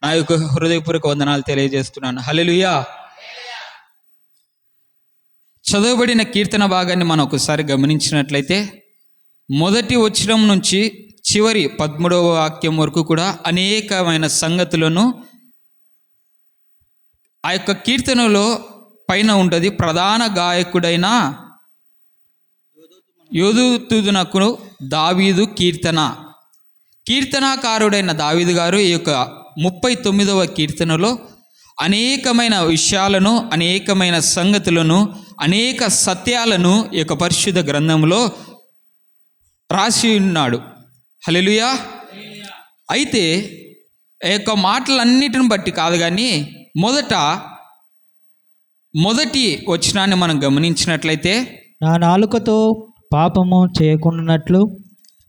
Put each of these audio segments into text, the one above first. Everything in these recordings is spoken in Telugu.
నా యొక్క హృదయపూర్వక వందనాలు తెలియజేస్తున్నాను. హల్లెలూయా. చదవబడిన కీర్తన భాగాన్ని మనం ఒకసారి గమనించినట్లయితే మొదటి వచనం నుంచి చివరి 13వ వాక్యం వరకు కూడా అనేకమైన సంగతులను ఆ యొక్క కీర్తనలో పైన ఉంటుంది. ప్రధాన గాయకుడైన యోదుతునకు దావీదు కీర్తనాకారుడైన దావీదు గారు ఈ యొక్క 39వ కీర్తనలో అనేకమైన విషయాలను, అనేకమైన సంగతులను, అనేక సత్యాలను ఈ యొక్క పరిశుద్ధ గ్రంథంలో రాసి ఉన్నాడు. హల్లెలూయా. అయితే ఈ యొక్క మాటలన్నిటిని బట్టి కాదు కానీ మొదటి వచనాన్ని మనం గమనించినట్లయితే, నా నాలుకతో పాపము చేయకుండానట్లు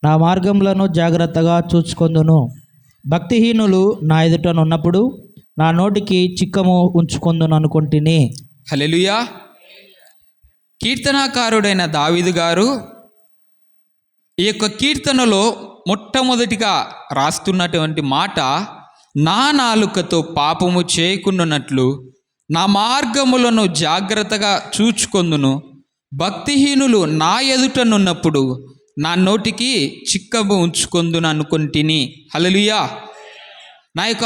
నా మార్గములను జాగ్రత్తగా చూచుకొందును. భక్తిహీనులు నా ఎదుటనున్నప్పుడు నా నోటికి చిక్కము ఉంచుకొందును అనుకుంటుని. హల్లెలూయా. కీర్తనాకారుడైన దావీదు గారు ఈ యొక్క కీర్తనలో మొట్టమొదటిగా రాస్తున్నటువంటి మాట, నా నాలుకతో పాపము చేయకుండానట్లు నా మార్గములను జాగ్రత్తగా చూచుకొందును. భక్తిహీనులు నా ఎదుటనున్నప్పుడు నా నోటికి చిక్కము ఉంచుకొందును అనుకుంటుని. హల్లెలూయా. నా యొక్క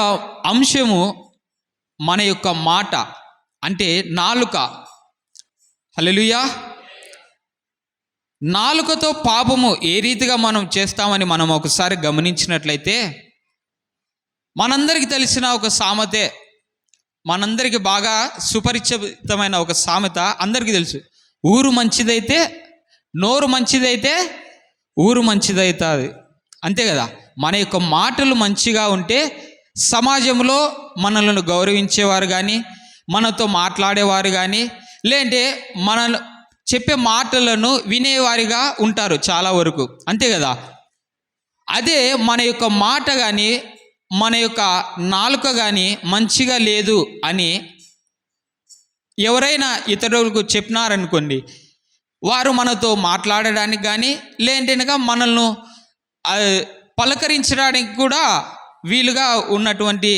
అంశము మన యొక్క మాట అంటే నాలుక. హల్లెలూయా. నాలుకతో పాపము ఏ రీతిగా మనం చేస్తామని మనం ఒకసారి గమనించినట్లయితే, మనందరికీ తెలిసిన ఒక సామెతే, మనందరికీ బాగా సుపరిచితమైన ఒక సామెత అందరికీ తెలుసు. ఊరు మంచిదైతే, నోరు మంచిదైతే ఊరు మంచిదవుతుంది. అంతే కదా. మన యొక్క మాటలు మంచిగా ఉంటే సమాజంలో మనలను గౌరవించేవారు కానీ, మనతో మాట్లాడేవారు కానీ, లేదంటే మన చెప్పే మాటలను వినేవారిగా ఉంటారు చాలా వరకు. అంతే కదా. అదే మన యొక్క మాట కానీ, మన యొక్క నాలుక కానీ మంచిగా లేదు అని ఎవరైనా ఇతరులకు చెప్పినారనుకోండి, వారు మనతో మాట్లాడడానికి కానీ, లేదంటే మనల్ని పలకరించడానికి కూడా వీలుగా ఉన్నటువంటి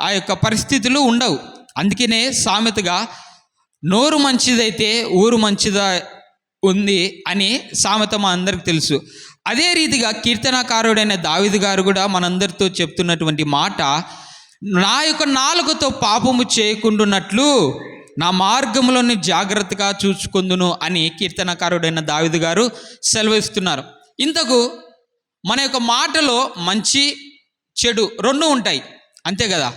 ఆ యొక్క పరిస్థితులు ఉండవు. అందుకనే సామెతగా నోరు మంచిదైతే ఊరు మంచిదా ఉంది అని సామెత మా అందరికి తెలుసు. అదే రీతిగా కీర్తనాకారుడైన దావీదు గారు కూడా మనందరితో చెప్తున్నటువంటి మాట, నా యొక్క నాలుకతో పాపము చేయకుండానట్లు నా మార్గములను జాగ్రత్తగా చూసుకుందును అని కీర్తనకారుడైన దావీదు గారు సెలవిస్తున్నారు. ఇంతకు మన యొక్క మాటలో మంచి చెడు రెండు ఉంటాయి. అంతే కదా.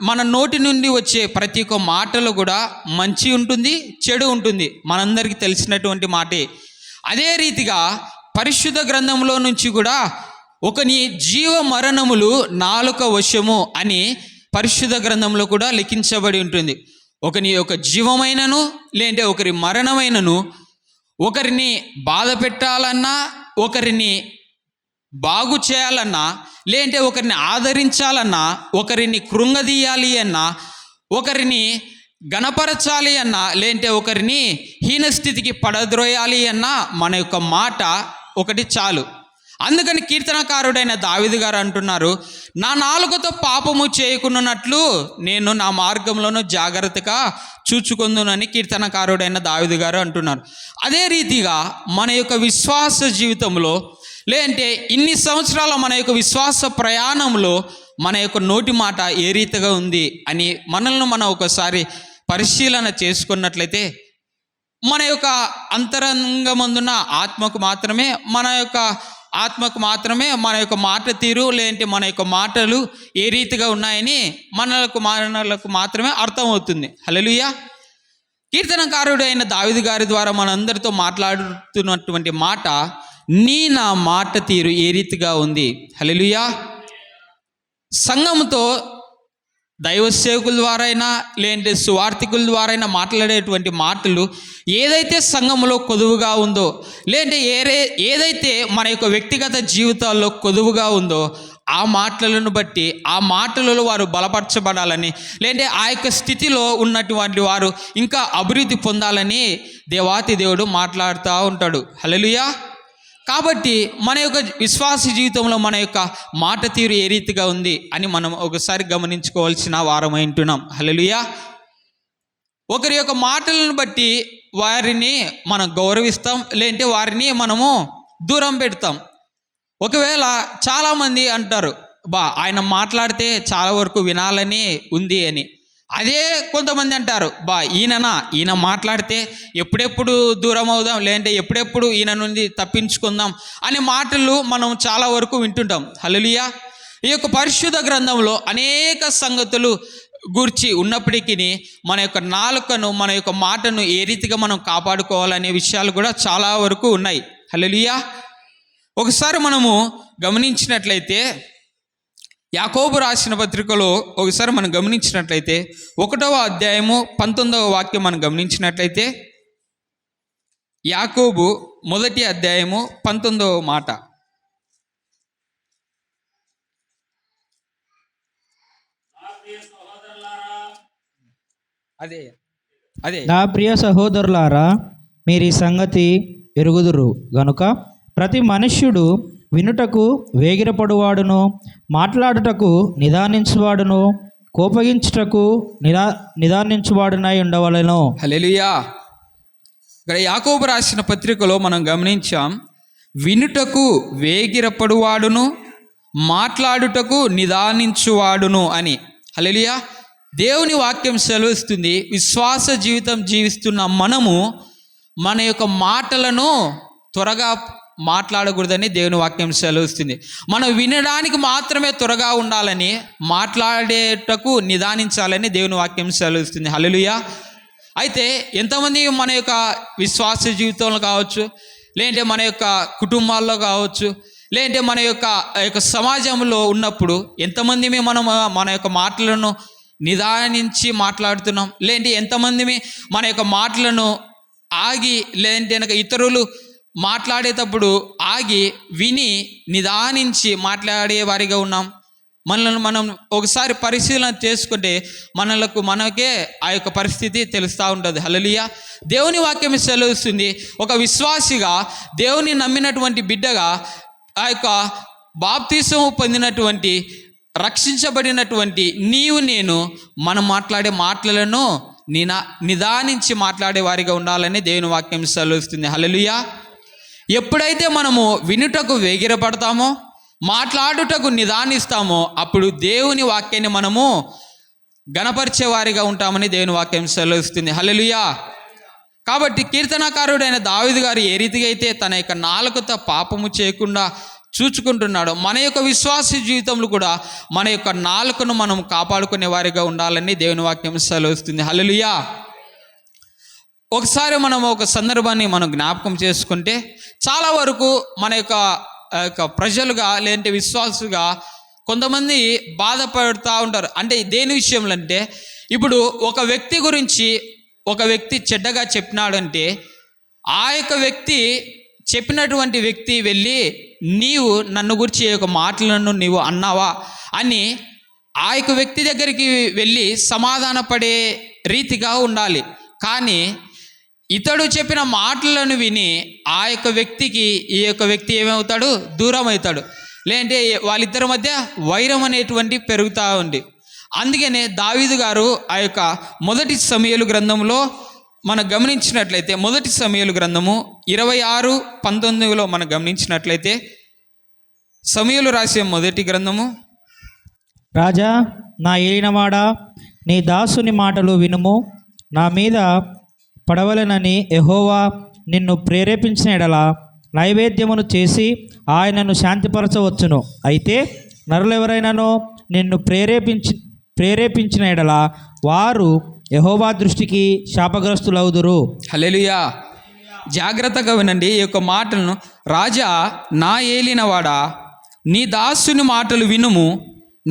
మన నోటి నుండి వచ్చే ప్రతి ఒక్క మాటలో కూడా మంచి ఉంటుంది, చెడు ఉంటుంది. మనందరికీ తెలిసినటువంటి మాటే. అదే రీతిగా పరిశుద్ధ గ్రంథంలో నుంచి కూడా ఒకని జీవ మరణములు నాలుక వశము అని పరిశుద్ధ గ్రంథంలో కూడా లిఖించబడి ఉంటుంది. ఒకని యొక్క జీవమైనను లేదంటే ఒకరి మరణమైనను, ఒకరిని బాధ పెట్టాలన్నా, ఒకరిని బాగు చేయాలన్నా, లేదంటే ఒకరిని ఆదరించాలన్నా, ఒకరిని కృంగదీయాలి అన్నా, ఒకరిని గణపరచాలి అన్నా, లేదంటే ఒకరిని హీనస్థితికి పడద్రోయాలి అన్నా మన యొక్క మాట ఒకటి చాలు. అందుకని కీర్తనకారుడైన దావీదు గారు అంటున్నారు, నా నాలుకతో పాపము చేయకున్నట్లు నేను నా మార్గంలోనూ జాగ్రత్తగా చూచుకుందునని కీర్తనకారుడైన దావీదు గారు అంటున్నారు. అదే రీతిగా మన యొక్క విశ్వాస జీవితంలో, లేదంటే ఇన్ని సంవత్సరాల మన యొక్క విశ్వాస ప్రయాణంలో మన యొక్క నోటి మాట ఏ రీతిగా ఉంది అని మనల్ని మనం ఒకసారి పరిశీలన చేసుకున్నట్లయితే, మన యొక్క అంతరంగమందున్న ఆత్మకు మాత్రమే మన యొక్క మాట తీరు, లేదంటే మన యొక్క మాటలు ఏ రీతిగా ఉన్నాయని మనలకు మాత్రమే అర్థమవుతుంది. హల్లెలూయా. కీర్తనకారుడు అయిన దావీదు గారి ద్వారా మనందరితో మాట్లాడుతున్నటువంటి మాట, నా మాట తీరు ఏ రీతిగా ఉంది. హల్లెలూయా. సంఘముతో దైవ సేవకుల ద్వారా అయినా, లేదంటే సువార్థికుల ద్వారా అయినా మాట్లాడేటువంటి మాటలు ఏదైతే సంఘములో కొదువుగా ఉందో, లేదంటే ఏదైతే మన యొక్క వ్యక్తిగత జీవితాల్లో కొదువుగా ఉందో, ఆ మాటలను బట్టి ఆ మాటలలో వారు బలపరచబడాలని, లేదంటే ఆ యొక్క స్థితిలో ఉన్నటువంటి వారు ఇంకా అభివృద్ధి పొందాలని దేవాతి దేవుడు మాట్లాడుతూ ఉంటాడు. హల్లెలూయా. కాబట్టి మన యొక్క విశ్వాస జీవితంలో మన యొక్క మాట తీరు ఏ రీతిగా ఉంది అని మనం ఒకసారి గమనించుకోవాల్సిన వారమై ఉంటున్నాం. హల్లెలూయా. ఒకరి యొక్క మాటలను బట్టి వారిని మనం గౌరవిస్తాం, లేదంటే వారిని మనము దూరం పెడతాం. ఒకవేళ చాలామంది అంటారు, ఆయన మాట్లాడితే చాలా వరకు వినాలని ఉంది అని. అదే కొంతమంది అంటారు, ఈయన మాట్లాడితే ఎప్పుడెప్పుడు దూరం అవుదాం, లేదంటే ఎప్పుడెప్పుడు ఈయన నుండి తప్పించుకుందాం అనే మాటలు మనం చాలా వరకు వింటుంటాం. హల్లెలూయా. ఈ యొక్క పరిశుద్ధ గ్రంథంలో అనేక సంగతులు గూర్చి ఉన్నప్పటికీ మన యొక్క నాలుకను, మన యొక్క మాటను ఏ రీతిగా మనం కాపాడుకోవాలనే విషయాలు కూడా చాలా వరకు ఉన్నాయి. హల్లెలూయా. ఒకసారి మనము గమనించినట్లయితే యాకోబు రాసిన పత్రికలో ఒకసారి మనం గమనించినట్లయితే 1వ అధ్యాయము 19వ వాక్యం మనం గమనించినట్లయితే, యాకోబు 1వ అధ్యాయము 19వ మాట. అదే నా ప్రియ సహోదరులారా, మీరు ఈ సంగతి ఎరుగుదురు గనుక ప్రతి మనుష్యుడు వినుటకు వేగిరపడువాడును, మాట్లాడుటకు నిదానించువాడును, కోపగించుటకు నిదానించువాడునై ఉండవలెను. హల్లెలూయా. ఇక్కడ యాకోబు రాసిన పత్రికలో మనం గమనించాం, వినుటకు వేగిరపడువాడును, మాట్లాడుటకు నిదానించువాడును అని. హల్లెలూయా. దేవుని వాక్యం సెలవిస్తుంది, విశ్వాస జీవితం జీవిస్తున్న మనము మన యొక్క మాటలను త్వరగా మాట్లాడకూడదని దేవుని వాక్యం సెలవిస్తుంది. మనం వినడానికి మాత్రమే త్వరగా ఉండాలని, మాట్లాడేటకు నిదానించాలని దేవుని వాక్యం సెలవిస్తుంది. హల్లెలూయా. అయితే ఎంతమంది మన యొక్క విశ్వాస జీవితంలో కావచ్చు, లేదంటే మన యొక్క కుటుంబాల్లో కావచ్చు, లేదంటే మన యొక్క సమాజంలో ఉన్నప్పుడు ఎంతమంది మనం మన యొక్క మాటలను నిదానించి మాట్లాడుతున్నాం, లేదంటే ఎంతమంది మన యొక్క మాటలను ఆగి, లేదంటే ఇతరులు మాట్లాడేటప్పుడు ఆగి విని నిదానించి మాట్లాడే వారిగా ఉన్నాం. మనల్ని మనం ఒకసారి పరిశీలన చేసుకుంటే మనకే ఆ యొక్క పరిస్థితి తెలుస్తూ ఉంటుంది. హల్లెలూయా. దేవుని వాక్యం సెలవుస్తుంది, ఒక విశ్వాసిగా, దేవుని నమ్మినటువంటి బిడ్డగా, ఆ యొక్క బాప్తిసం పొందినటువంటి, రక్షించబడినటువంటి నేను మనం మాట్లాడే మాటలను నిదానించి మాట్లాడే వారిగా ఉండాలని దేవుని వాక్యం సెలవుస్తుంది. హల్లెలూయా. ఎప్పుడైతే మనము వినుటకు వేగిరపడతామో, మాట్లాడుటకు నిదానిస్తామో, అప్పుడు దేవుని వాక్యాన్ని మనము గణపరిచే వారిగా ఉంటామని దేవుని వాక్యం సెలవుస్తుంది. హల్లెలూయా. కాబట్టి కీర్తనకారుడైన దావీదు గారు ఏ రీతిగా అయితే తన యొక్క నాలుకతో పాపము చేయకుండా చూచుకుంటున్నాడో, మన యొక్క విశ్వాస జీవితంలో కూడా మన యొక్క నాలుకను మనం కాపాడుకునే వారిగా ఉండాలని దేవుని వాక్యం సెలవుస్తుంది. హల్లెలూయా. ఒకసారి మనం ఒక సందర్భాన్ని మనం జ్ఞాపకం చేసుకుంటే, చాలా వరకు మన యొక్క ప్రజలుగా, లేదంటే విశ్వాసుగా కొంతమంది బాధపడుతూ ఉంటారు. అంటే దేని విషయంలో అంటే, ఇప్పుడు ఒక వ్యక్తి గురించి ఒక వ్యక్తి చెడ్డగా చెప్పినాడంటే, ఆ యొక్క వ్యక్తి చెప్పినటువంటి వ్యక్తి వెళ్ళి, నీవు నన్ను గురించి ఈ యొక్క మాటలను నీవు అన్నావా అని ఆ యొక్క వ్యక్తి దగ్గరికి వెళ్ళి సమాధాన పడే రీతిగా ఉండాలి. కానీ ఇతడు చెప్పిన మాటలను విని ఆ యొక్క వ్యక్తికి ఈ యొక్క వ్యక్తి ఏమవుతాడు? దూరం అవుతాడు. లేదంటే వాళ్ళిద్దరి మధ్య వైరం అనేటువంటి పెరుగుతూ ఉంది. అందుకనే దావీదు గారు ఆ యొక్క 1 సమూయేలు గ్రంథంలో మనం గమనించినట్లయితే, 1 సమూయేలు గ్రంథము 26:19 మనం గమనించినట్లయితే, సమూయేలు రాసే 1 గ్రంథము, రాజా, నా ఏలినవాడా, నీ దాసుని మాటలు వినుము. నా మీద పడవలెనని యెహోవా నిన్ను ప్రేరేపించిన ఎడల నైవేద్యమును చేసి ఆయనను శాంతిపరచవచ్చును. అయితే నరులెవరైనానో నిన్ను ప్రేరేపించిన ఎడల వారు యెహోవా దృష్టికి శాపగ్రస్తులవుదురు. హల్లెలూయా. జాగ్రత్తగా వినండి ఈ యొక్క మాటలను. రాజా, నా ఏలినవాడా, నీ దాసుని మాటలు వినుము.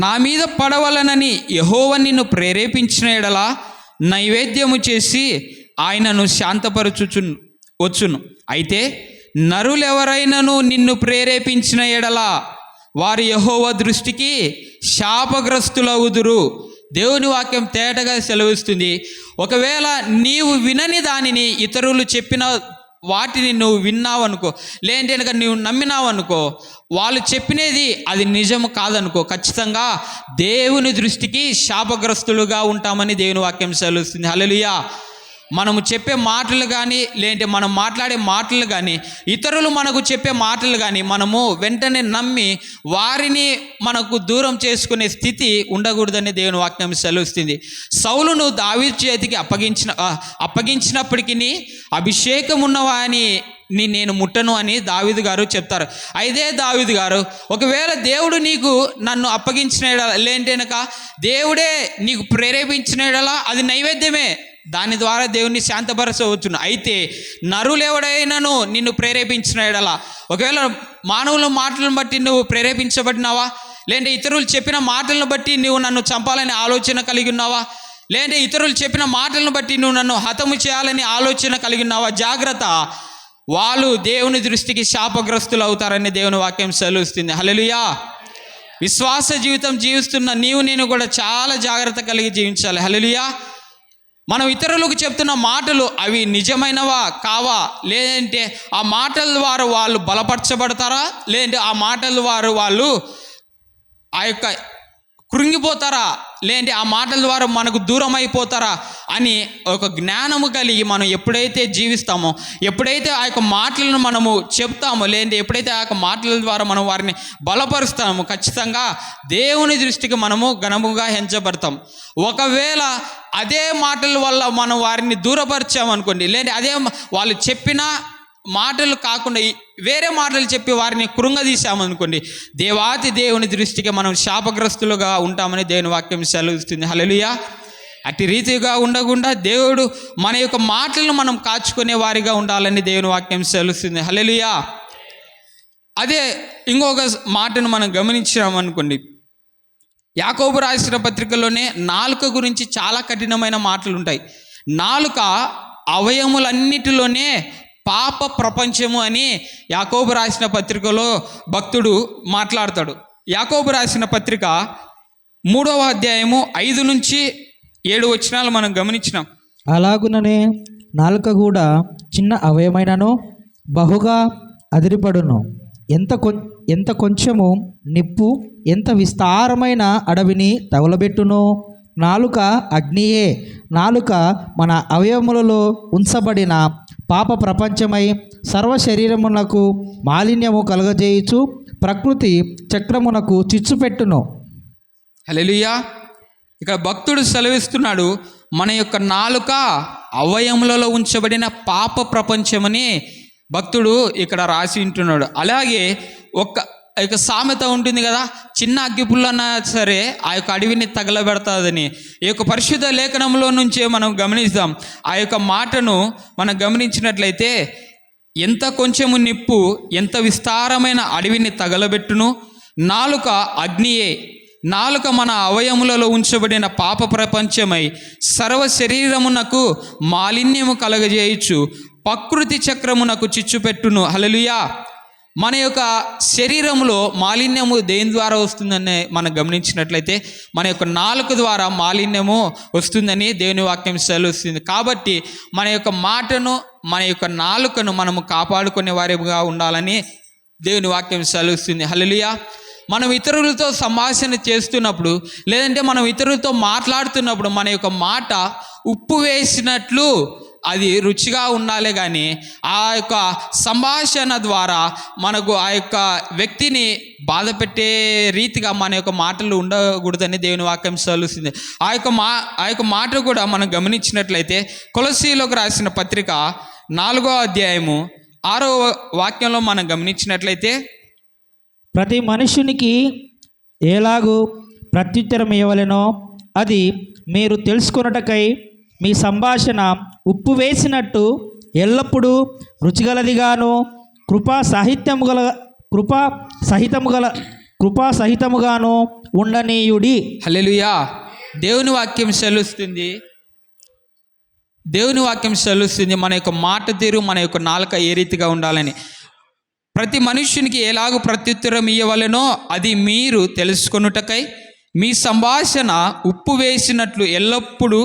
నా మీద పడవలనని యెహోవా నిన్ను ప్రేరేపించిన ఎడల నైవేద్యము చేసి ఆయనను శాంతపరచువచ్చును. అయితే నరులెవరైనాను నిన్ను ప్రేరేపించిన ఎడల వారి యెహోవా దృష్టికి శాపగ్రస్తులవుదురు. దేవుని వాక్యం తేటగా సెలవిస్తుంది. ఒకవేళ నీవు వినని దానిని ఇతరులు చెప్పిన వాటిని నువ్వు విన్నావు అనుకో, లేదంటే కనుక నువ్వు నమ్మినావు అనుకో, వాళ్ళు చెప్పినది అది నిజము కాదనుకో, ఖచ్చితంగా దేవుని దృష్టికి శాపగ్రస్తులుగా ఉంటామని దేవుని వాక్యం సెలవుస్తుంది. హల్లెలూయా. మనము చెప్పే మాటలు కానీ, లేదంటే మనం మాట్లాడే మాటలు కానీ, ఇతరులు మనకు చెప్పే మాటలు కానీ మనము వెంటనే నమ్మి వారిని మనకు దూరం చేసుకునే స్థితి ఉండకూడదని దేవుని వాక్యం సెలవుస్తుంది. సౌలును దావీదు చేతికి అప్పగించినప్పటికీ అభిషేకం ఉన్నవాని నేను ముట్టను అని దావీదు గారు చెప్తారు. అయితే దావీదు గారు, ఒకవేళ దేవుడు నీకు నన్ను అప్పగించిన యెడల, లేంటేనక దేవుడే నీకు ప్రేరేపించిన యెడల అది నైవేద్యమే, దాని ద్వారా దేవుని శాంతపరచవచ్చును. అయితే నరులెవడైనాను నిన్ను ప్రేరేపించిన యెడల, ఒకవేళ మానవుల మాటలను బట్టి నువ్వు ప్రేరేపించబడినావా, లేదంటే ఇతరులు చెప్పిన మాటలను బట్టి నువ్వు నన్ను చంపాలని ఆలోచన కలిగి ఉన్నావా, లేదంటే ఇతరులు చెప్పిన మాటలను బట్టి నువ్వు నన్ను హతము చేయాలని ఆలోచన కలిగి ఉన్నావా, జాగ్రత్త, వాళ్ళు దేవుని దృష్టికి శాపగ్రస్తులు అవుతారని దేవుని వాక్యం సెలవుస్తుంది. హల్లెలూయా. విశ్వాస జీవితం జీవిస్తున్న నీవు నేను కూడా చాలా జాగ్రత్త కలిగి జీవించాలి. హల్లెలూయా. మనం ఇతరులకు చెప్తున్న మాటలు అవి నిజమైనవా కావా, లేదంటే ఆ మాటల ద్వారా వాళ్ళు బలపరచబడతారా, లేదంటే ఆ మాటల ద్వారా వాళ్ళు ఆ యొక్క కృంగిపోతారా, లేదంటే ఆ మాటల ద్వారా మనకు దూరం అయిపోతారా అని ఒక జ్ఞానము కలిగి మనం ఎప్పుడైతే జీవిస్తామో, ఎప్పుడైతే ఆ యొక్క మాటలను మనము చెప్తామో, లేదంటే ఎప్పుడైతే ఆ యొక్క మాటల ద్వారా మనం వారిని బలపరుస్తామో, ఖచ్చితంగా దేవుని దృష్టికి మనము ఘనముగా ఎంచబడతాం. ఒకవేళ అదే మాటల వల్ల మనం వారిని దూరపరిచామనుకోండి, లేదంటే అదే వాళ్ళు చెప్పిన మాటలు కాకుండా వేరే మాటలు చెప్పి వారిని కృంగదీశామనుకోండి, దేవాతి దేవుని దృష్టికి మనం శాపగ్రస్తులుగా ఉంటామని దేవుని వాక్యం సెలవుస్తుంది. హల్లెలూయా. అట్టి రీతిగా ఉండకుండా దేవుడు మన యొక్క మాటలను మనం కాచుకునే వారిగా ఉండాలని దేవుని వాక్యం సెలవుస్తుంది. హల్లెలూయా. అదే ఇంకొక మాటను మనం గమనించామనుకోండి, యాకోబు రాసిన పత్రికలోనే నాలుక గురించి చాలా కఠినమైన మాటలు ఉంటాయి. నాలుక అవయములన్నిటిలోనే పాప ప్రపంచము అని యాకోబు రాసిన పత్రికలో భక్తుడు మాట్లాడతాడు. యాకోబు రాసిన పత్రిక 3వ అధ్యాయము 5 నుంచి 7 వచనాలు మనం గమనించినాం. అలాగుననే నాలుక కూడా చిన్న అవయమైనను బహుగా అదిరిపడును. ఎంత కొంచెము నిప్పు ఎంత విస్తారమైన అడవిని తగులబెట్టును. నాలుక అగ్నియే. నాలుక మన అవయవములలో ఉంచబడిన పాప ప్రపంచమై సర్వ శరీరమునకు మాలిన్యము కలుగజేయుచు ప్రకృతి చక్రమునకు చిచ్చుపెట్టును. హల్లెలూయా. ఇక్కడ భక్తుడు సెలవిస్తున్నాడు, మన యొక్క నాలుక అవయములలో ఉంచబడిన పాప ప్రపంచమని భక్తుడు ఇక్కడ రాసి ఉంటున్నాడు. అలాగే ఆ యొక్క సామెత ఉంటుంది కదా, చిన్న అగ్గిపుల్లన్నా సరే ఆ యొక్క అడవిని తగలబెడతాదని. ఈ యొక్క పరిశుద్ధ లేఖనంలో నుంచే మనం గమనిస్తాం. ఆ యొక్క మాటను మనం గమనించినట్లయితే, ఎంత కొంచెము నిప్పు ఎంత విస్తారమైన అడవిని తగలబెట్టును. నాలుక అగ్నియే. నాలుక మన అవయములలో ఉంచబడిన పాప ప్రపంచమై సర్వ శరీరమునకు మాలిన్యము కలగజేయచ్చు ప్రకృతి చక్రమునకు చిచ్చుపెట్టును. హల్లెలూయా. మన యొక్క శరీరంలో మాలిన్యము దేని ద్వారా వస్తుందని మనం గమనించినట్లయితే మన యొక్క నాలుక ద్వారా మాలిన్యము వస్తుందని దేవుని వాక్యం సెలవుస్తుంది. కాబట్టి మన యొక్క మాటను, మన యొక్క నాలుకను మనము కాపాడుకునే వారిగా ఉండాలని దేవుని వాక్యం సెలవుస్తుంది. హల్లెలూయా. మనం ఇతరులతో సంభాషణ చేస్తున్నప్పుడు, లేదంటే మనం ఇతరులతో మాట్లాడుతున్నప్పుడు మన యొక్క మాట ఉప్పు వేసినట్లు అది రుచిగా ఉండాలి, కానీ ఆ యొక్క సంభాషణ ద్వారా మనకు ఆ యొక్క వ్యక్తిని బాధ పెట్టే రీతిగా మన యొక్క మాటలు ఉండకూడదని దేవుని వాక్యం సెలవుస్తుంది. ఆ యొక్క మాట కూడా మనం గమనించినట్లయితే కొలస్సీలోకి రాసిన పత్రిక 4వ అధ్యాయము 6వ వాక్యంలో మనం గమనించినట్లయితే, ప్రతి మనుష్యునికి ఎలాగూ ప్రత్యుత్తరం ఇవ్వవలెనో అది మీరు తెలుసుకొనుటకై మీ సంభాషణ ఉప్పు వేసినట్టు ఎల్లప్పుడూ రుచిగలదిగాను కృపా సహితముగాను ఉండనీయుడి. హల్లెలూయా. దేవుని వాక్యం సెలవుస్తుంది మన యొక్క మాట తీరు, మన యొక్క నాలుక ఏ రీతిగా ఉండాలని. ప్రతి మనుష్యునికి ఎలాగూ ప్రత్యుత్తరం ఇవ్వవలెనో అది మీరు తెలుసుకొనుటకై మీ సంభాషణ ఉప్పు వేసినట్లు ఎల్లప్పుడూ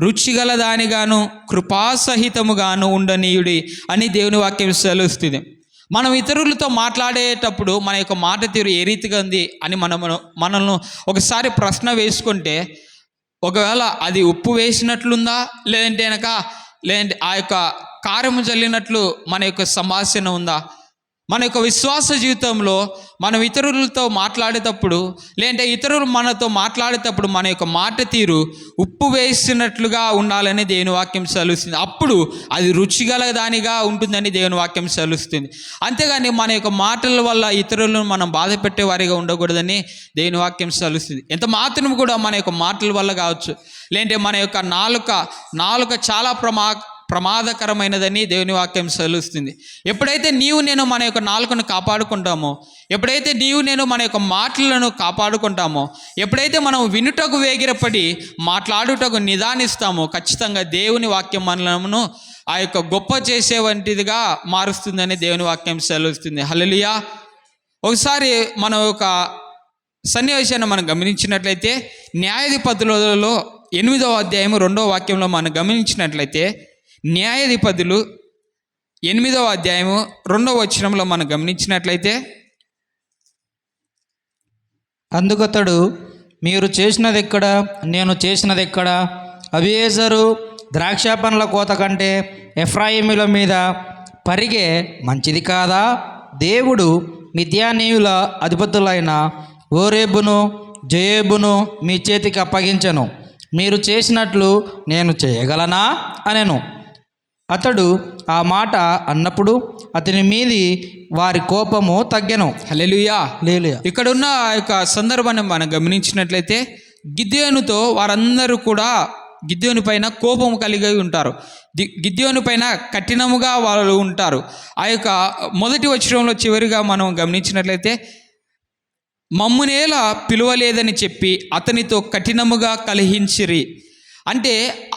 రుచిగలదానిగాను కృపాసహితముగాను ఉండనీయుడి అని దేవుని వాక్యం సెలవుస్తుంది. మనం ఇతరులతో మాట్లాడేటప్పుడు మన యొక్క మాట తీరు ఏ రీతిగా ఉంది అని మనల్ని ఒకసారి ప్రశ్న వేసుకుంటే, ఒకవేళ అది ఉప్పు వేసినట్లుందా, లేదంటే ఆ యొక్క కారము జల్లినట్లు మన యొక్క సంభాషణ ఉందా? మన యొక్క విశ్వాస జీవితంలో మనం ఇతరులతో మాట్లాడేటప్పుడు, లేదంటే ఇతరులు మనతో మాట్లాడేటప్పుడు మన యొక్క మాట తీరు ఉప్పు వేసినట్లుగా ఉండాలని దేవుని వాక్యం సెలవుస్తుంది. అప్పుడు అది రుచిగల దానిగా ఉంటుందని దేవుని వాక్యం సెలవుస్తుంది. అంతేగాని మన యొక్క మాటల వల్ల ఇతరులను మనం బాధ పెట్టే వారిగా ఉండకూడదని దేవుని వాక్యం సెలవుస్తుంది. ఎంత మాత్రం కూడా మన యొక్క మాటల వల్ల కావచ్చు, లేదంటే మన యొక్క నాలుక చాలా ప్రమాదకరమైనదని దేవుని వాక్యం సెలవుస్తుంది. ఎప్పుడైతే నీవు నేను మన యొక్క నాలుకను కాపాడుకుంటామో, ఎప్పుడైతే నీవు నేను మన యొక్క మాటలను కాపాడుకుంటామో, ఎప్పుడైతే మనం వినుటకు వేగిరపడి మాట్లాడుటకు నిదానిస్తామో, ఖచ్చితంగా దేవుని వాక్యం మనలను ఆ యొక్క గొప్ప చేసే వంటిదిగా మారుస్తుందని దేవుని వాక్యం సెలవుస్తుంది. హల్లెలూయా. ఒకసారి మనం ఒక సన్నివేశాన్ని మనం గమనించినట్లయితే, న్యాయాధిపతులలో 8వ అధ్యాయం 2వ వాక్యంలో మనం గమనించినట్లయితే, న్యాయాధిపతులు 8వ అధ్యాయము 2వ వచనంలో మనం గమనించినట్లయితే, అందుకతడు, మీరు చేసినదెక్కడ, నేను చేసినదెక్కడ? అబీయెజరు ద్రాక్ష పండ్ల కోత కంటే ఎఫ్రాయిముల మీద పరిగే మంచిది కాదా? దేవుడు మిద్యానీయుల అధిపతులైన ఓరేబును జయేబును మీ చేతికి అప్పగించెను. మీరు చేసినట్లు నేను చేయగలనా అనెను. అతడు ఆ మాట అన్నప్పుడు అతని మీది వారి కోపము తగ్గెను. హల్లెలూయా. హల్లెలూయా. ఇక్కడున్న ఆ యొక్క సందర్భాన్ని మనం గమనించినట్లయితే, గిద్యోనుతో వారందరూ కూడా గిద్యోను పైన కోపం కలిగి ఉంటారు. గిద్యోను పైన కఠినముగా వాళ్ళు ఉంటారు. ఆ యొక్క మొదటి వచనంలో చివరిగా మనం గమనించినట్లయితే, మమ్మునేలా పిలువలేదని చెప్పి అతనితో కఠినముగా కలహించిరి. అంటే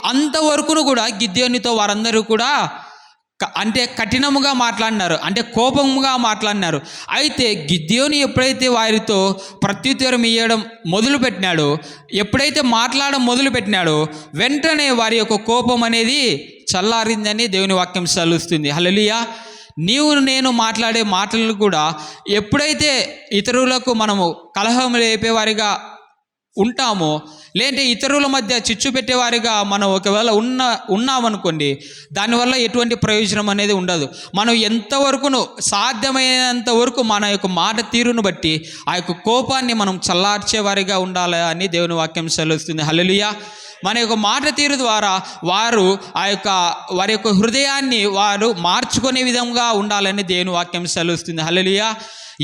అంతవరకును కూడా గిద్యోనుతో వారందరూ కూడా అంటే కఠినముగా మాట్లాడినారు, అంటే కోపముగా మాట్లాడినారు. అయితే గిద్యోను ఎప్పుడైతే వారితో ప్రత్యుత్తరం ఇవ్వడం మొదలుపెట్టినాడో, ఎప్పుడైతే మాట్లాడడం మొదలుపెట్టినాడో, వెంటనే వారి యొక్క కోపం అనేది చల్లారిందని దేవుని వాక్యం సెలవుస్తుంది. హల్లెలూయా. నీవు నేను మాట్లాడే మాటలు కూడా ఎప్పుడైతే ఇతరులకు మనము కలహం లేపేవారిగా ఉంటామో, లేదంటే ఇతరుల మధ్య చిచ్చు పెట్టేవారిగా మనం ఒకవేళ ఉన్నామనుకోండి, దానివల్ల ఎటువంటి ప్రయోజనం అనేది ఉండదు. మనం ఎంతవరకును సాధ్యమైనంత వరకు మన యొక్క మాట తీరును బట్టి ఆ యొక్క కోపాన్ని మనం చల్లార్చేవారిగా ఉండాలి అని దేవుని వాక్యం సెలవుస్తుంది. హల్లెలూయా. మన యొక్క మాట తీరు ద్వారా వారి యొక్క హృదయాన్ని వారు మార్చుకునే విధంగా ఉండాలని దేవుని వాక్యం సెలవుస్తుంది. హల్లెలూయా.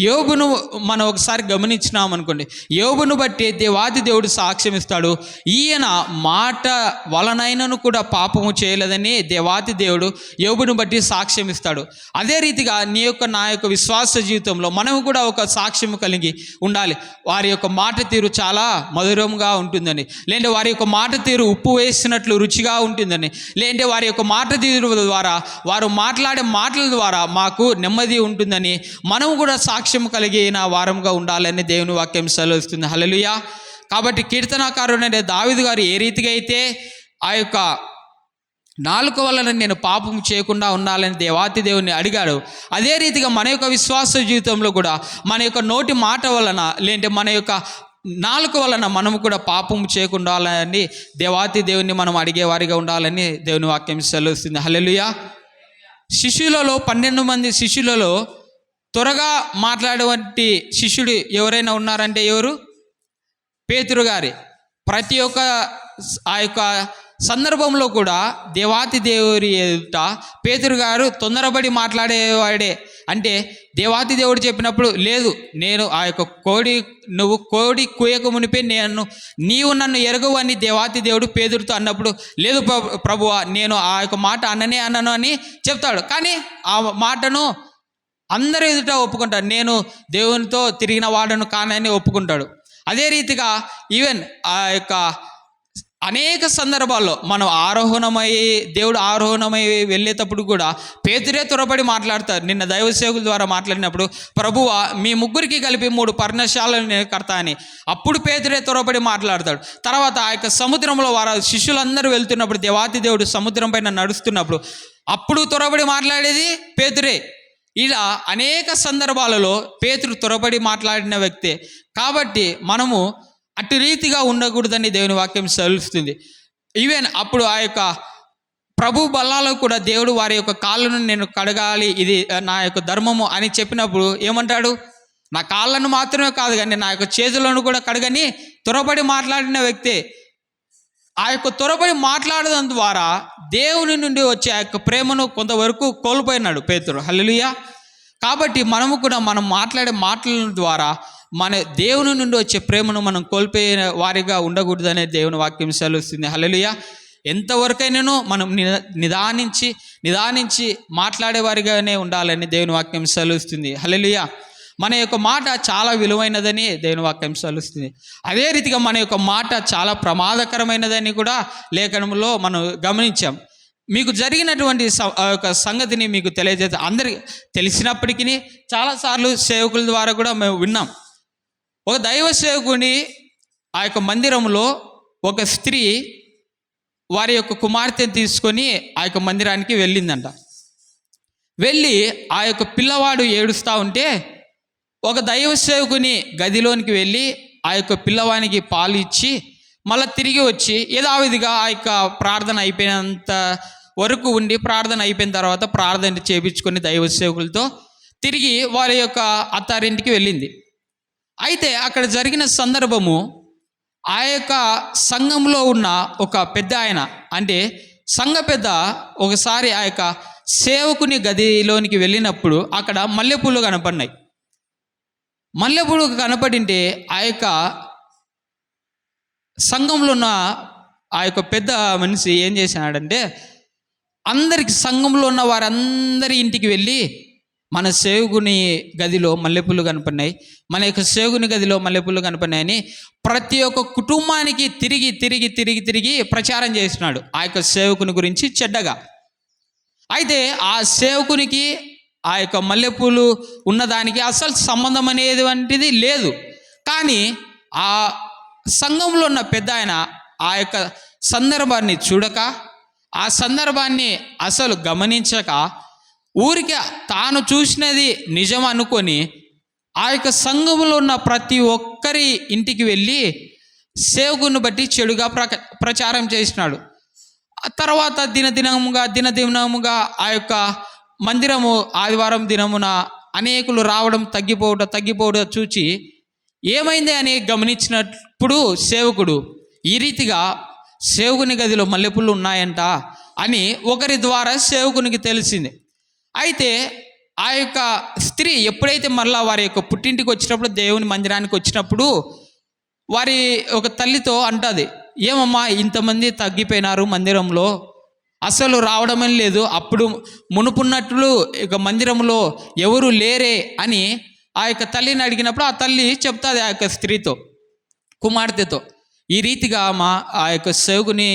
యోబును మనం ఒకసారి గమనించినాం అనుకోండి, యోబును బట్టి దేవాది దేవుడు సాక్ష్యం ఇస్తాడు, ఈయన మాట వలనైనను కూడా పాపము చేయలేదని దేవాది దేవుడు యోబును బట్టి సాక్ష్యం ఇస్తాడు. అదే రీతిగా నీ యొక్క నా యొక్క విశ్వాస జీవితంలో మనం కూడా ఒక సాక్ష్యం కలిగి ఉండాలి. వారి యొక్క మాట తీరు చాలా మధురంగా ఉంటుందని, లేదంటే వారి యొక్క మాట తీరు ఉప్పు వేసినట్లు రుచిగా ఉంటుందని, లేదంటే వారి యొక్క మాట తీరు ద్వారా వారు మాట్లాడే మాటల ద్వారా మాకు నెమ్మది ఉంటుందని మనం కూడా సాక్ష్యం కలిగిన వారంగా ఉండాలని దేవుని వాక్యం సెలవుస్తుంది. హల్లెలూయా. కాబట్టి కీర్తనాకారుడైన దావీదు గారు ఏ రీతిగా అయితే ఆ యొక్క నాలుక వలన నేను పాపం చేయకుండా ఉండాలని దేవాతి దేవుని అడిగాడు, అదే రీతిగా మన యొక్క విశ్వాస జీవితంలో కూడా మన యొక్క నోటి మాట వలన, లేదంటే మన యొక్క నాలుక వలన మనము కూడా పాపం చేయకుండా ఉండాలని దేవాతి దేవుని మనం అడిగేవారిగా ఉండాలని దేవుని వాక్యం సెలవుస్తుంది. హల్లెలూయా. 12 మంది శిష్యులలో త్వరగా మాట్లాడేవంటి శిష్యుడు ఎవరైనా ఉన్నారంటే ఎవరు? పేతురు గారి. ప్రతి ఒక్క ఆ యొక్క సందర్భంలో కూడా దేవాతి దేవుడి ఎదుట పేతురు గారు తొందరపడి మాట్లాడేవాడే. అంటే దేవాతి దేవుడు చెప్పినప్పుడు, లేదు నేను ఆ యొక్క నువ్వు కోడి కూయక మునిపే నీవు నన్ను ఎరగవు అని దేవాతి దేవుడు పేతురుతో అన్నప్పుడు, లేదు ప్రభువా నేను ఆ యొక్క మాట అన్నను అని చెప్తాడు. కానీ ఆ మాటను అందరూ ఎదుట ఒప్పుకుంటాడు, నేను దేవునితో తిరిగిన వాడను కానని ఒప్పుకుంటాడు. అదే రీతిగా ఈవెన్ ఆ యొక్క అనేక సందర్భాల్లో మనం దేవుడు ఆరోహణమై వెళ్ళేటప్పుడు కూడా పేతురే త్వరపడి మాట్లాడతారు. నిన్న దైవ సేవకుల ద్వారా మాట్లాడినప్పుడు, ప్రభువా మీ ముగ్గురికి కలిపి 3 పర్ణశాలను నేను కడతా అని. అప్పుడు పేతురే త్వరపడి మాట్లాడతాడు. తర్వాత ఆ యొక్క సముద్రంలో వారు శిష్యులందరూ వెళ్తున్నప్పుడు, దేవాతి దేవుడు సముద్రం పైన నడుస్తున్నప్పుడు అప్పుడు త్వరపడి మాట్లాడేది పేతురే. ఇలా అనేక సందర్భాలలో పేతురు త్వరపడి మాట్లాడిన వ్యక్తే. కాబట్టి మనము అటు రీతిగా ఉండకూడదని దేవుని వాక్యం సెలవుస్తుంది. ఈవెన్ అప్పుడు ఆ యొక్క ప్రభు బల్లాలో కూడా దేవుడు వారి యొక్క కాళ్ళను నేను కడగాలి, ఇది నా యొక్క ధర్మము అని చెప్పినప్పుడు ఏమంటాడు? నా కాళ్ళను మాత్రమే కాదు కానీ నా యొక్క చేతులను కూడా కడగని త్వరపడి మాట్లాడిన వ్యక్తే. ఆ యొక్క త్వరపడి మాట్లాడడం ద్వారా దేవుని నుండి వచ్చే ఆ యొక్క ప్రేమను కొంతవరకు కోల్పోయినాడు పేతురు. హల్లెలూయా. కాబట్టి మనము కూడా మనం మాట్లాడే మాటల ద్వారా మన దేవుని నుండి వచ్చే ప్రేమను మనం కోల్పోయే వారిగా ఉండకూడదనే దేవుని వాక్యం సెలవుస్తుంది. హల్లెలూయా. ఎంతవరకైనాను మనం నిదానించి మాట్లాడేవారిగానే ఉండాలని దేవుని వాక్యం సెలవుస్తుంది. హల్లెలూయా. మన యొక్క మాట చాలా విలువైనదని దేవుని వాక్యం సెలవుస్తుంది. అదే రీతిగా మన యొక్క మాట చాలా ప్రమాదకరమైనదని కూడా లేఖనంలో మనం గమనించాం. మీకు జరిగినటువంటి యొక్క సంగతిని మీకు తెలియజేస్తే అందరికి తెలిసినప్పటికీ చాలాసార్లు సేవకుల ద్వారా కూడా మేము విన్నాం. ఒక దైవ సేవకుని ఆ యొక్క మందిరంలో ఒక స్త్రీ వారి యొక్క కుమార్తెను తీసుకొని ఆ యొక్క మందిరానికి వెళ్ళిందంట. వెళ్ళి ఆ యొక్క పిల్లవాడు ఏడుస్తూ ఉంటే ఒక దైవ సేవకుని గదిలోనికి వెళ్ళి ఆ యొక్క పిల్లవానికి పాలు ఇచ్చి మళ్ళీ తిరిగి వచ్చి యథావిధిగా ఆ యొక్క ప్రార్థన అయిపోయినంత వరకు ఉండి, ప్రార్థన అయిపోయిన తర్వాత ప్రార్థన చేయించుకొని దైవ సేవకులతో తిరిగి వారి యొక్క అత్తారింటికి వెళ్ళింది. అయితే అక్కడ జరిగిన సందర్భము, ఆ యొక్క సంఘంలో ఉన్న ఒక పెద్ద ఆయన, అంటే సంఘ పెద్ద ఒకసారి ఆ యొక్క సేవకుని గదిలోనికి వెళ్ళినప్పుడు అక్కడ మల్లెపూలు కనపడినాయి. మల్లెపూలు కనపడింటే ఆ యొక్క సంఘంలో ఉన్న ఆ యొక్క పెద్ద మనిషి ఏం చేశాడంటే, అందరికి సంఘంలో ఉన్న వారందరి ఇంటికి వెళ్ళి మన సేవకుని గదిలో మల్లెపూలు కనపడినాయి, మన యొక్క సేవకుని గదిలో మల్లెపూలు కనపడినాయని ప్రతి ఒక్క కుటుంబానికి తిరిగి ప్రచారం చేస్తున్నాడు ఆ యొక్క సేవకుని గురించి చెడ్డగా. అయితే ఆ సేవకునికి ఆ యొక్క మల్లెపూలు ఉన్నదానికి అసలు సంబంధం అనేది వంటిది లేదు. కానీ ఆ సంఘంలో ఉన్న పెద్ద ఆయన ఆ యొక్క సందర్భాన్ని చూడక, ఆ సందర్భాన్ని అసలు గమనించక, ఊరికే తాను చూసినది నిజం అనుకొని ఆ యొక్క సంఘంలో ఉన్న ప్రతి ఒక్కరి ఇంటికి వెళ్ళి సేవకుని బట్టి చెడుగా ప్రచారం చేసినాడు. తర్వాత దినదినముగా ఆ యొక్క మందిరము ఆదివారం దినమున అనేకులు రావడం తగ్గిపోవడం చూచి ఏమైంది అని గమనించినప్పుడు సేవకుడు ఈ రీతిగా సేవకుని గదిలో మల్లెపూలు ఉన్నాయంట అని ఒకరి ద్వారా సేవకునికి తెలిసింది. అయితే ఆ యొక్క స్త్రీ ఎప్పుడైతే మళ్ళా వారి యొక్క పుట్టింటికి వచ్చినప్పుడు, దేవుని మందిరానికి వచ్చినప్పుడు వారి ఒక తల్లితో అంటది, ఏమమ్మా ఇంతమంది తగ్గిపోయినారు మందిరంలో, అసలు రావడమే లేదు, అప్పుడు మునుపున్నట్లు ఇక మందిరంలో ఎవరు లేరే అని ఆ యొక్క తల్లిని అడిగినప్పుడు ఆ తల్లి చెప్తాది ఆ యొక్క స్త్రీతో, కుమార్తెతో, ఈ రీతిగా ఆ యొక్క సేవకుని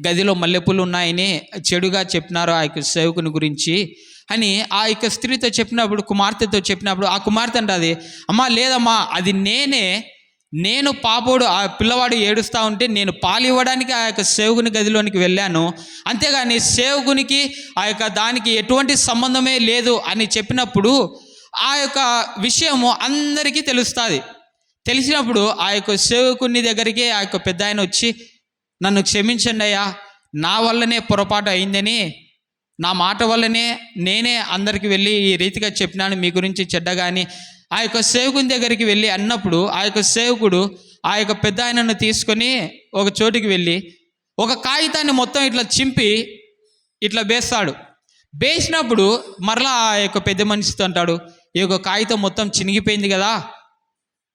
గదిలో మల్లెపూలు ఉన్నాయని చెడుగా చెప్పినారు ఆ యొక్క సేవకుని గురించి అని ఆ యొక్క స్త్రీతో చెప్పినప్పుడు, కుమార్తెతో చెప్పినప్పుడు ఆ కుమార్తె అంటది, అమ్మా లేదమ్మా, అది నేను పాపోడు ఆ పిల్లవాడు ఏడుస్తూ ఉంటే నేను పాలు ఇవ్వడానికి ఆ యొక్క సేవకుని గదిలోనికి వెళ్ళాను, అంతేగాని సేవకునికి ఆ యొక్క దానికి ఎటువంటి సంబంధమే లేదు అని చెప్పినప్పుడు ఆ యొక్క విషయము అందరికీ తెలుస్తుంది. తెలిసినప్పుడు ఆ యొక్క సేవకుని దగ్గరికి ఆ యొక్క పెద్ద ఆయన వచ్చి, నన్ను క్షమించండి అయ్యా, నా వల్లనే పొరపాటు అయిందని, నా మాట వల్లనే నేనే అందరికి వెళ్ళి ఈ రీతిగా చెప్పినాను మీ గురించి చెడ్డగాని ఆ యొక్క సేవకుని దగ్గరికి వెళ్ళి అన్నప్పుడు ఆ యొక్క సేవకుడు ఆ యొక్క పెద్ద ఆయనను తీసుకొని ఒక చోటికి వెళ్ళి ఒక కాగితాన్ని మొత్తం ఇట్లా చింపి ఇట్లా వేస్తాడు. వేసినప్పుడు మరలా ఆ యొక్క పెద్ద మనిషితో అంటాడు, ఈ యొక్క కాగితం మొత్తం చినిగిపోయింది కదా,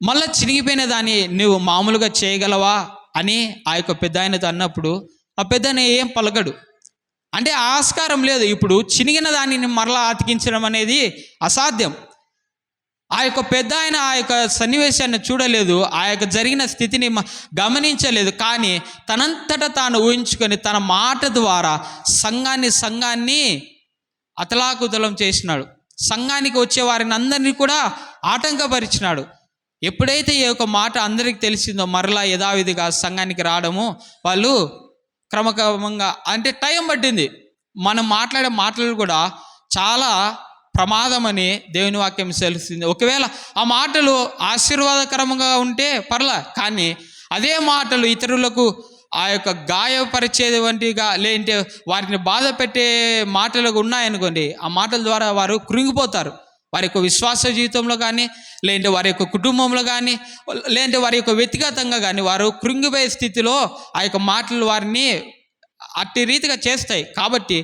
మళ్ళీ చినిగిపోయిన దాన్ని నువ్వు మామూలుగా చేయగలవా అని ఆ యొక్క పెద్ద ఆయనతో అన్నప్పుడు ఆ పెద్దనే ఏం పలకడు. అంటే ఆస్కారం లేదు, ఇప్పుడు చినిగిన దానిని మరలా అతికించడం అనేది అసాధ్యం. ఆ యొక్క పెద్ద ఆయన ఆ యొక్క సన్నివేశాన్ని చూడలేదు, ఆ యొక్క జరిగిన స్థితిని గమనించలేదు. కానీ తనంతట తాను ఊహించుకొని తన మాట ద్వారా సంఘాన్ని అతలాకుతలం చేసినాడు. సంఘానికి వచ్చే వారిని అందరినీ కూడా ఆటంకపరిచినాడు. ఎప్పుడైతే ఈ యొక్క మాట అందరికీ తెలిసిందో మరలా యథావిధిగా సంఘానికి రావడము, వాళ్ళు క్రమక్రమంగా అంటే టైం పట్టింది. మనం మాట్లాడే మాటలు కూడా చాలా ప్రమాదం అని దేవుని వాక్యం తెలుస్తుంది. ఒకవేళ ఆ మాటలు ఆశీర్వాదకరంగా ఉంటే పర్లా, కానీ అదే మాటలు ఇతరులకు ఆ యొక్క గాయపరిచేది వంటిగా లేదంటే వారిని బాధ పెట్టే మాటలు ఉన్నాయనుకోండి, ఆ మాటల ద్వారా వారు కృంగిపోతారు. వారి యొక్క విశ్వాస జీవితంలో కానీ, లేదంటే వారి యొక్క కుటుంబంలో కానీ, లేదంటే వారి యొక్క వ్యక్తిగతంగా కానీ వారు కృంగిపోయే స్థితిలో ఆ యొక్క మాటలు వారిని అట్టి రీతిగా చేస్తాయి. కాబట్టి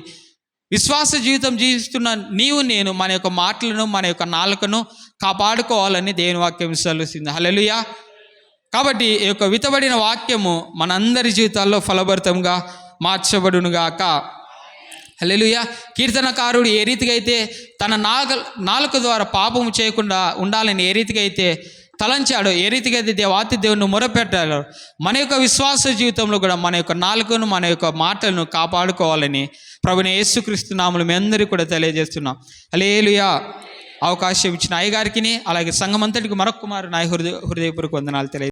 విశ్వాస జీవితం జీవిస్తున్న నీవు నేను మన యొక్క మాటలను, మన యొక్క నాలుకను కాపాడుకోవాలని దేవుని వాక్యం సెలవుస్తుంది. హల్లెలూయా. కాబట్టి ఈ యొక్క విత్తబడిన వాక్యము మనందరి జీవితాల్లో ఫలభరితంగా మార్చబడునుగాక. హల్లెలూయా. కీర్తనకారుడు ఏ రీతిగా అయితే తన నాలుక ద్వారా పాపము చేయకుండా ఉండాలని ఏ రీతిగా అయితే తలంచాడో, ఏ రీతిగా అయితే దేవాతి దేవుని మొరపెట్టాడో, మన యొక్క విశ్వాస జీవితంలో కూడా మన యొక్క నాలుకను, మన యొక్క మాటలను కాపాడుకోవాలని ప్రభువైన యేసుక్రీస్తు నామములో మీ అందరికీ కూడా తెలియజేస్తున్నాం. హల్లెలూయా. అవకాశం ఇచ్చిన అయ్యగారికి అలాగే సంఘమంతటికి మరొక మారు నా హృదయపూర్వక వందనాలు తెలియ